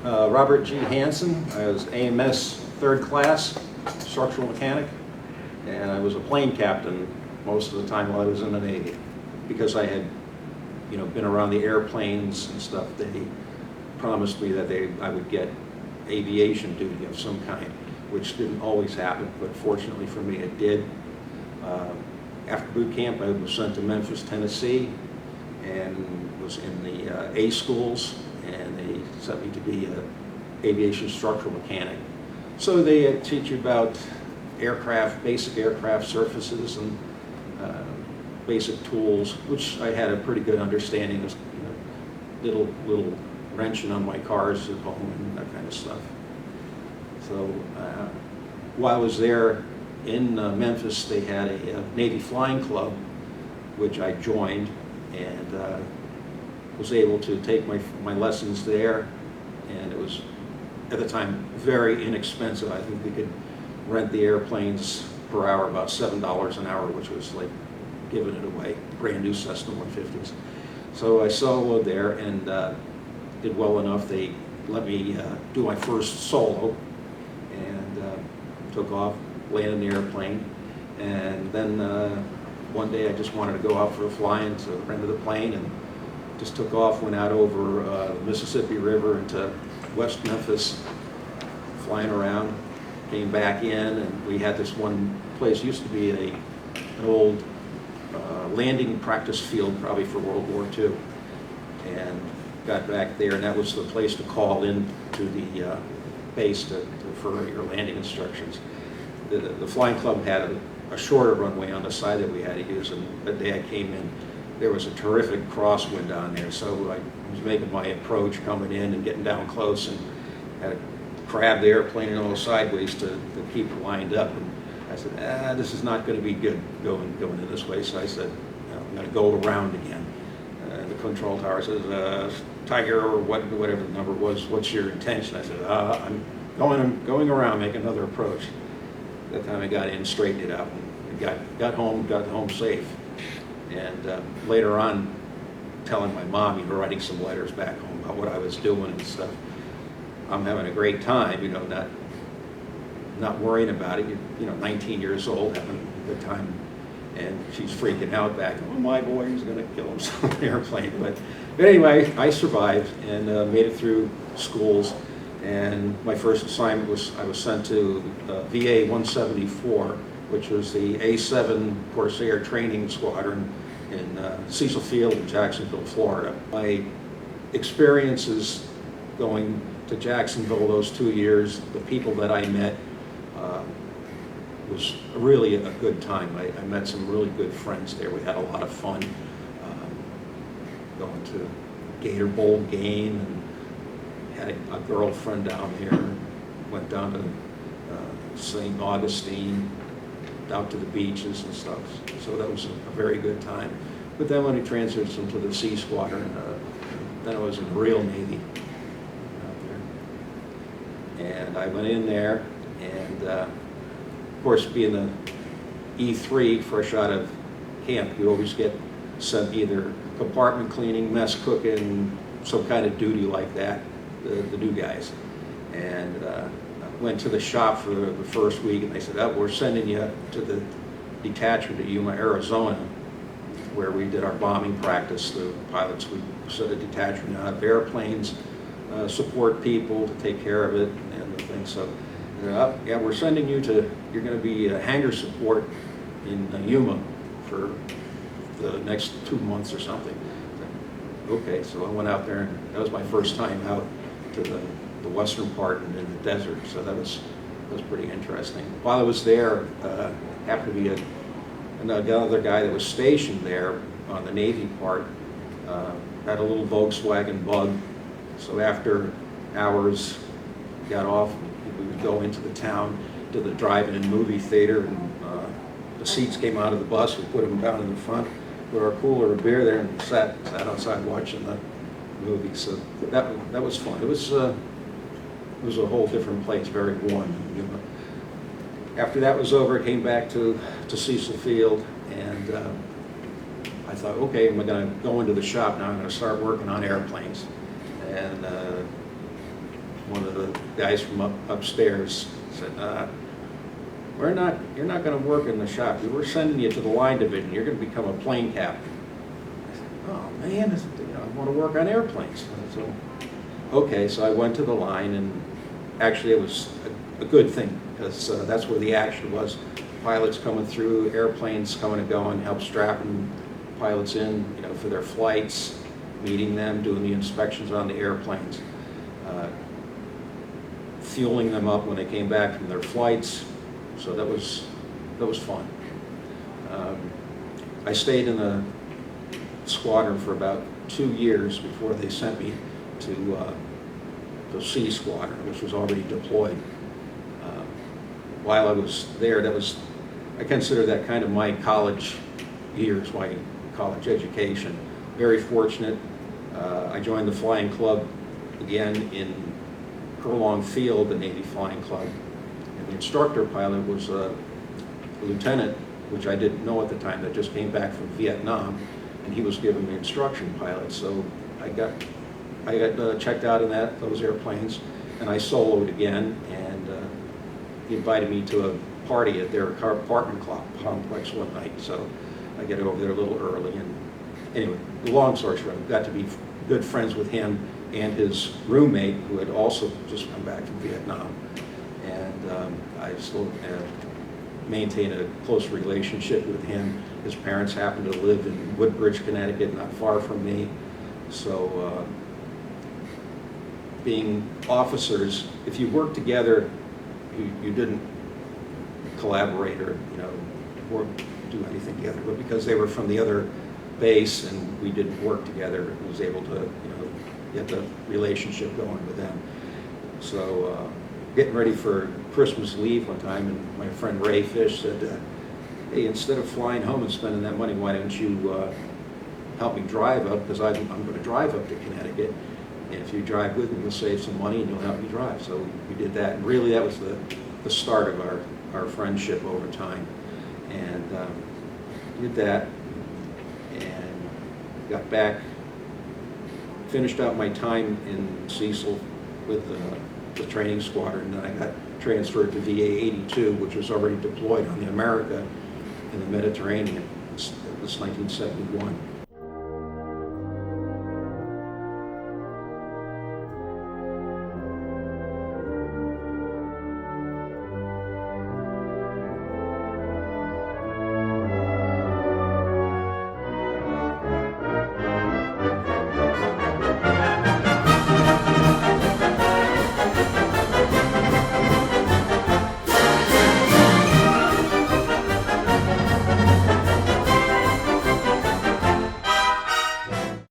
Robert G. Hansen. I was AMS third class, structural mechanic, and I was a plane captain most of the time while I was in the Navy, because I had, been around the airplanes and stuff. They promised me that I would get aviation duty of some kind, which didn't always happen, but fortunately for me it did. After boot camp, I was sent to Memphis, Tennessee, and was in the A schools, and they sent me to be an aviation structural mechanic. So they teach you about aircraft, basic aircraft surfaces and basic tools, which I had a pretty good understanding of, little wrenching on my cars at home and that kind of stuff. So while I was there in Memphis, they had a Navy flying club, which I joined, and was able to take my lessons there, and it was, at the time, very inexpensive. I think we could rent the airplanes per hour about $7 an hour, which was like giving it away, brand new Cessna 150s. So I soloed there and did well enough. They let me do my first solo, and took off, landed in the airplane, and then one day I just wanted to go out for a fly, and so rented the plane and just took off, went out over the Mississippi River into West Memphis, flying around, came back in, and we had this one place, used to be an old landing practice field, probably for World War II, and got back there, and that was the place to call in to the base for your landing instructions. The flying club had a shorter runway on the side that we had to use, and the day I came in, there was a terrific crosswind down there, so I was making my approach, coming in and getting down close, and had to crab the airplane and all sideways to keep it lined up. And I said, this is not going to be good going in this way. So I said, I'm going to go around again. The control tower says, Tiger, or whatever the number was, what's your intention? I said, I'm going around, make another approach. That time I got in, straightened it out, and got home safe. And later on, telling my mom, writing some letters back home about what I was doing and stuff. I'm having a great time, not worrying about it. 19 years old, having a good time, and she's freaking out back. Oh, my boy, he's going to kill himself on the airplane. But anyway, I survived and made it through schools. And my first assignment was I was sent to VA 174, which was the A7 Corsair training squadron in Cecil Field in Jacksonville, Florida. My experiences going to Jacksonville those 2 years, the people that I met, was really a good time. I met some really good friends there. We had a lot of fun going to Gator Bowl game, and had a girlfriend down there. Went down to St. Augustine, out to the beaches and stuff. So that was a very good time. But then when we transferred into the Sea Squadron, then I was in the real Navy out there. And I went in there, and of course, being the E3, fresh out of camp, you always get sent either compartment cleaning, mess cooking, some kind of duty like that, the new guys. And I went to the shop for the first week, and they said, we're sending you to the detachment at Yuma, Arizona, where we did our bombing practice. The pilots would set a detachment out of airplanes, support people, to take care of it, and the thing. So, yeah, we're sending you you're going to be hangar support in Yuma for the next 2 months or something. Okay, so I went out there, and that was my first time out to the western part and in the desert, so that was pretty interesting. While I was there, happened to be another guy that was stationed there on the Navy part, had a little Volkswagen Bug, so after hours, got off, we would go into the town to the drive-in movie theater, and the seats came out of the bus, we put them down in the front, put our cooler of beer there, and sat outside watching the movie. So that was fun. It was a whole different place, very warm. After that was over, I came back to Cecil Field, and I thought, okay, I'm going to go into the shop now. I'm going to start working on airplanes. And one of the guys from upstairs said, you're not going to work in the shop. We're sending you to the line division. You're going to become a plane captain. I said, oh man, I want to work on airplanes. So, okay, so I went to the line, and actually it was a good thing, because that's where the action was. Pilots coming through, airplanes coming and going, help strapping pilots in, for their flights, meeting them, doing the inspections on the airplanes, fueling them up when they came back from their flights. So that was fun. I stayed in the squadron for about 2 years before they sent me to the C squadron, which was already deployed. While I was there, I consider that kind of my college years, my college education. Very fortunate. I joined the flying club again in Furlong Field, the Navy Flying Club. And the instructor pilot was a lieutenant, which I didn't know at the time, that just came back from Vietnam, and he was giving me instruction pilot. So I got checked out in those airplanes, and I soloed again, and he invited me to a party at their apartment complex one night. So I get over there a little early, and anyway, the long story short, I got to be good friends with him and his roommate, who had also just come back from Vietnam. And I still maintain a close relationship with him. His parents happen to live in Woodbridge, Connecticut, not far from me. So being officers, if you work together, you didn't collaborate or or do anything together, but because they were from the other base and we didn't work together, I was able to get the relationship going with them. So getting ready for Christmas leave one time, and my friend Ray Fish said, hey, instead of flying home and spending that money, why don't you help me drive up, because I'm going to drive up to Connecticut, and if you drive with me, you'll save some money and you'll help me drive. So we did that, and really that was the start of our friendship over time. And did that, and got back, finished out my time in Cecil with the training squadron, and then I got transferred to VA 82, which was already deployed on the America in the Mediterranean. It was 1971.